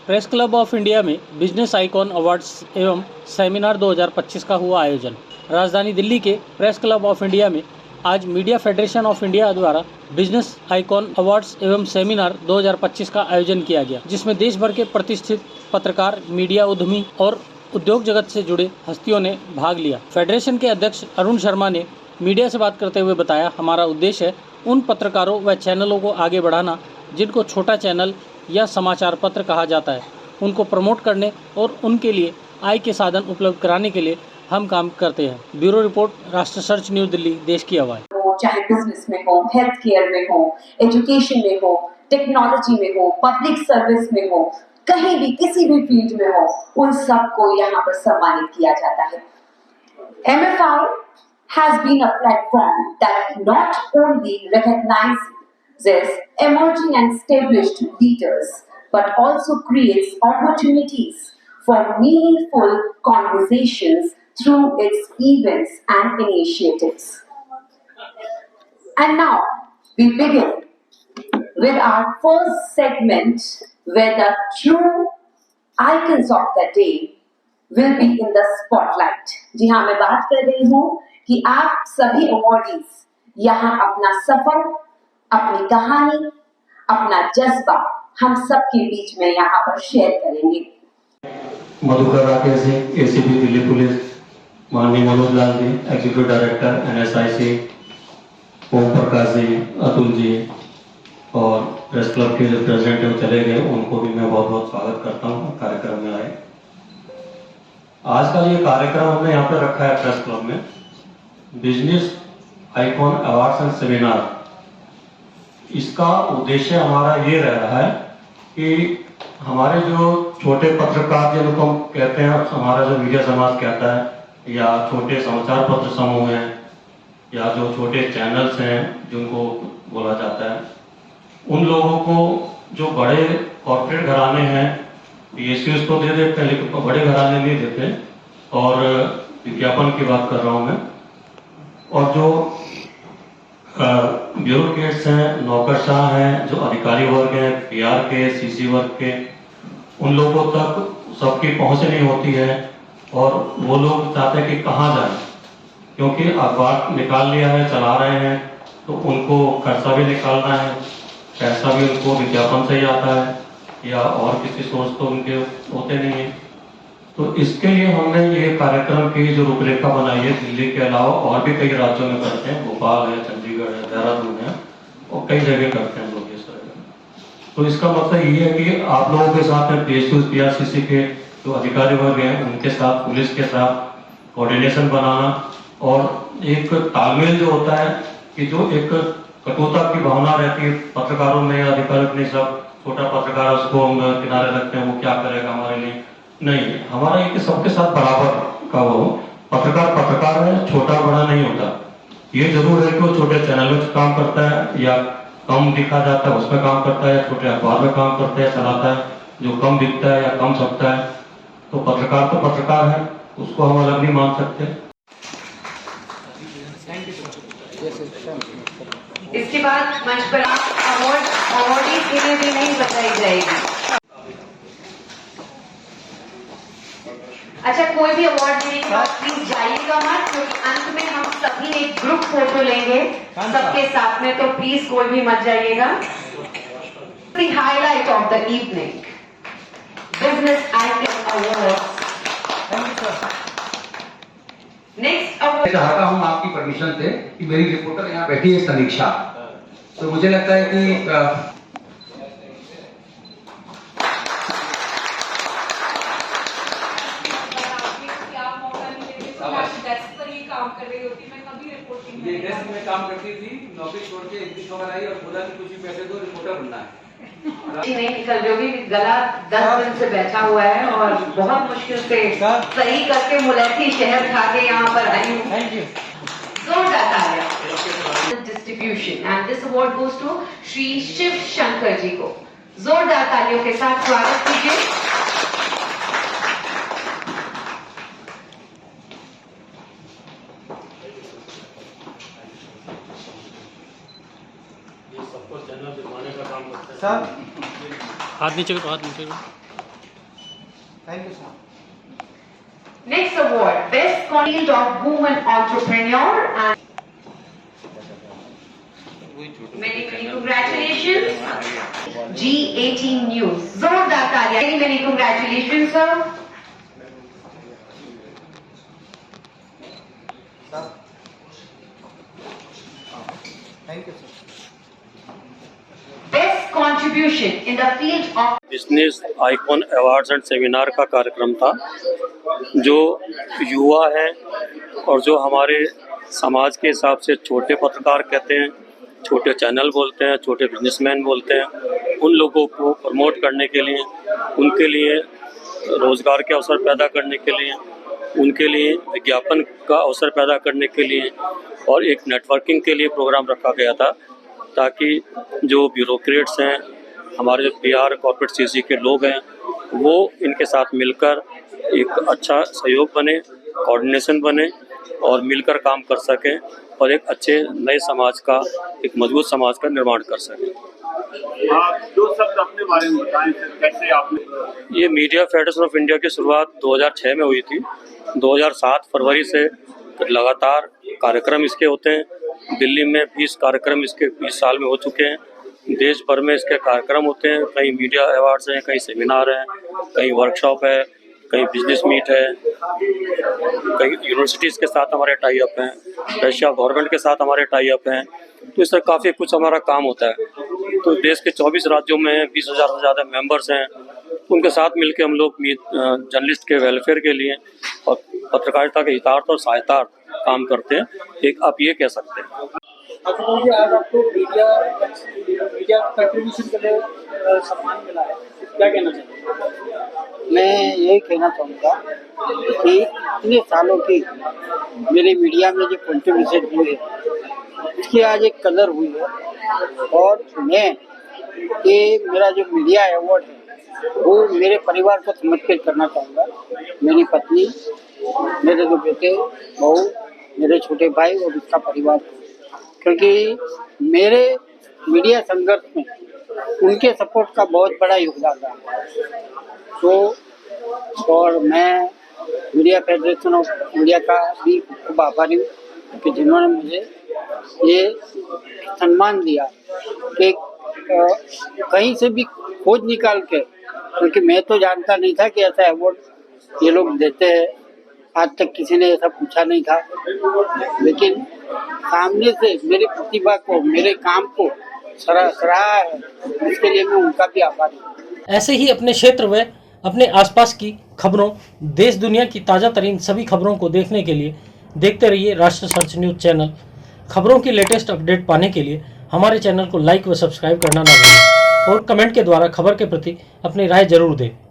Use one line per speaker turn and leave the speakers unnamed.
Press club of India में business icon awards एवं seminar 2025 का हुआ आयोजन। राजधानी दिल्ली के प्रेस क्लब ऑफ इंडिया में आज मीडिया फेडरेशन ऑफ इंडिया द्वारा बिजनेस आइकॉन अवार्ड्स एवं सेमिनार 2025 का आयोजन किया गया, जिसमें देश भर के प्रतिष्ठित पत्रकार, मीडिया उद्यमी और उद्योग जगत से जुड़े हस्तियों ने भाग लिया। फेडरेशन के अध्यक्ष अरुण शर्मा ने मीडिया से बात करते हुए बताया, हमारा उद्देश्य है उन पत्रकारों व चैनलों को आगे बढ़ाना जिनको छोटा चैनल या समाचार पत्र कहा जाता है, उनको प्रमोट करने और उनके लिए आय के साधन उपलब्ध कराने के लिए हम काम करते हैं। ब्यूरो रिपोर्ट, राष्ट्र सर्च न्यूज दिल्ली, देश की आवाज।
चाहे बिजनेस में हो, हेल्थ केयर में हो, एजुकेशन में हो, टेक्नोलॉजी में हो, पब्लिक सर्विस में हो, कहीं भी किसी भी फील्ड में हो, उन सबको यहाँ पर सम्मानित किया जाता है। MFI has been a platform that not only recognizes emerging and established leaders, but also creates opportunities for meaningful conversations through its events and initiatives. And now we begin with our first segment where the true icons of the day will be in the spotlight. जी हाँ, मैं बात कर रही हूँ कि आप सभी awardees यहाँ अपना सफर, अपनी कहानी, अपना जज्बा हम सबके बीच में यहाँ पर शेयर करेंगे।
मधुकर राकेश जी, ACP दिल्ली पुलिस, माननीय Manoj Lal ji, executive director NSIC, Om Prakash ji, Atul ji और प्रेस क्लब के जो प्रेसिडेंट है वो चले गए, उनको भी मैं बहुत बहुत स्वागत करता हूँ कार्यक्रम में आए। आज का ये कार्यक्रम हमने यहाँ पे रखा है प्रेस क्लब में, business icon awards and seminar. इसका उद्देश्य हमारा ये रह रहा है कि हमारे जो छोटे पत्रकार जिनको हम कहते हैं, हमारा जो मीडिया समाज कहता है, या छोटे समाचार पत्र समूह हैं, या जो छोटे चैनल्स हैं जिनको बोला जाता है, उन लोगों को जो बड़े कॉर्पोरेट घराने हैं PSUs तो दे देते हैं, लेकिन बड़े घराने नहीं देते, और विज्ञापन की बात कर रहा हूं मैं, और जो ब्यूरोक्रेट्स हैं, नौकरशाह हैं, जो अधिकारी वर्ग हैं, PR के, CC वर्ग के, उन लोगों तक सबकी पहुंच नहीं होती है, और वो लोग चाहते हैं कि कहाँ जाएं, क्योंकि अखबार निकाल लिया है, चला रहे हैं, तो उनको खर्चा भी निकालना है, पैसा भी उनको विज्ञापन से ही आता है, या और किसी सोर्स तो उनके होते नहीं है। तो इसके लिए हमने ये कार्यक्रम की जो रूपरेखा बनाई है, दिल्ली के अलावा और भी कई राज्यों में करते हैं, भोपाल है, चंडीगढ़ है, देहरादून है, और कई जगह करते हैं लोग इस तरह। तो इसका मतलब ये है कि आप लोगों के साथ में PSU PRCC के जो अधिकारी वर्ग हैं, उनके साथ, पुलिस के साथ कोऑर्डिनेशन बनाना, और एक तालमेल जो होता है कि जो एक कटुता की भावना रहती है पत्रकारों में या अधिकारियों में, सब छोटा पत्रकार उसको हम किनारे रखते हैं, वो क्या करेगा हमारे लिए, नहीं, हमारा एक सबके साथ बराबर का वो पत्रकार है, छोटा बड़ा नहीं होता। ये जरूर है कि वो छोटे चैनलों में काम करता है या कम दिखा जाता है उसमें काम करता है, छोटे अखबार में काम करता है, चलाता है, जो कम दिखता है या कम छपता है, तो पत्रकार है, उसको हम अलग नहीं मान सकते।
इसके बाद मंच पर अवॉर्डीज के लिए भी नहीं बताई जाएगी। अच्छा, कोई भी अवार्ड देने के बाद प्लीज जाइएगा मत, क्योंकि अंत में हम सभी एक ग्रुप फोटो लेंगे सबके साथ में, तो प्लीज कोई भी मत जाइएगा। The highlight of the evening, Business Icon Awards. Next award.
चाहता हूं आपकी परमिशन से कि मेरी रिपोर्टर यहाँ बैठी है समीक्षा, तो मुझे लगता है कि
ये डेस्क में काम करती थी, नौकरी छोड़ के एक दिन खबर आई और बोला कि कुछ भी पैसे दो, रिपोर्टर बनना है।
नहीं निकल, जो भी गला 10 दिन से बैठा हुआ है और बहुत मुश्किल से सही करके मुलैठी शहर खा के यहाँ पर आई हूँ।
Thank you.
जोरदार तालियां। Distribution and this award goes to Shri Shiv Shankar ji को। जोरदार तालियों के साथ स्वागत कीजिए।
सर हाथ नीचे करो, हाथ नीचे करो।
Thank you sir.
Next award, Best Field of Woman Entrepreneur and many congratulations. G18 News. जोरदार तालियां. Many congratulations, sir.
Thank you sir.
Best contribution in the field of
business icon awards and seminar का कार्यक्रम था, जो युवा हैं और जो हमारे समाज के हिसाब से छोटे पत्रकार कहते हैं, छोटे चैनल बोलते हैं, छोटे बिजनेसमैन बोलते हैं, उन लोगों को प्रमोट करने के लिए, उनके लिए रोज़गार के अवसर पैदा करने के लिए, उनके लिए विज्ञापन का अवसर पैदा करने के लिए और एक नेटवर्किंग के लिए प्रोग्राम रखा गया था, ताकि जो ब्यूरोक्रेट्स हैं, हमारे जो PR कॉर्पोरेट CC के लोग हैं, वो इनके साथ मिलकर एक अच्छा सहयोग बने, कोऑर्डिनेशन बने और मिलकर काम कर सकें और एक अच्छे नए समाज का, एक मजबूत समाज का निर्माण कर सकें।
आप जो शब्द अपने बारे में बताएं, कैसे आपने
ये मीडिया फेडरेशन ऑफ इंडिया की शुरुआत 2006 में हुई थी। 2007 फरवरी से लगातार कार्यक्रम इसके होते हैं। दिल्ली में 20 कार्यक्रम इसके 20 साल में हो चुके हैं। देश भर में इसके कार्यक्रम होते हैं, कहीं मीडिया अवार्ड्स हैं, कहीं सेमिनार हैं, कहीं वर्कशॉप है, कहीं बिजनेस मीट है, कहीं यूनिवर्सिटीज़ के साथ हमारे टाई अप हैं, रशिया गवर्नमेंट के साथ हमारे टाई अप हैं। तो इस तरह काफ़ी कुछ हमारा काम होता है। तो देश के 24 राज्यों में 20,000 से ज़्यादा मेंबर्स हैं, उनके साथ मिलकर हम लोग जर्नलिस्ट के वेलफेयर के लिए और पत्रकारिता के हितार्थ और सहायतार्थ काम करते हैं, एक आप ये कह सकते हैं।
आज आपको मीडिया कंट्रीब्यूशन के लिए सम्मान मिला है, क्या कहना चाहिए?
मैं यही कहना चाहूँगा कि इतने सालों की मेरे मीडिया में जो कंट्रीब्यूशन हुई है, इसकी आज एक कदर हुई है। और मैं ये मेरा जो मीडिया अवार्ड है, वो मेरे परिवार को समर्पित करना चाहूँगा। मेरी पत्नी, मेरे दो बेटे, बहू, मेरे छोटे भाई और उसका परिवार, क्योंकि मेरे मीडिया संघर्ष में उनके सपोर्ट का बहुत बड़ा योगदान रहा। तो और मैं मीडिया फेडरेशन ऑफ इंडिया का भी खूब आभारी हूँ कि जिन्होंने मुझे ये सम्मान दिया कि कहीं से भी खोज निकाल के, क्योंकि मैं तो जानता नहीं था कि ऐसा अवार्ड ये लोग देते हैं। आज तक किसी ने ऐसा पूछा नहीं था, लेकिन सामने से मेरी प्रतिभा को, मेरे काम को सराहा है, इसके लिए मैं उनका भी आभारी हूँ।
ऐसे ही अपने क्षेत्र व अपने आसपास की खबरों, देश दुनिया की ताज़ा तरीन सभी खबरों को देखने के लिए देखते रहिए राष्ट्र सर्च न्यूज़ चैनल। खबरों की लेटेस्ट अपडेट पाने के लिए हमारे चैनल को लाइक व सब्सक्राइब करना ना भूलें और कमेंट के द्वारा खबर के प्रति अपनी राय जरूर दें।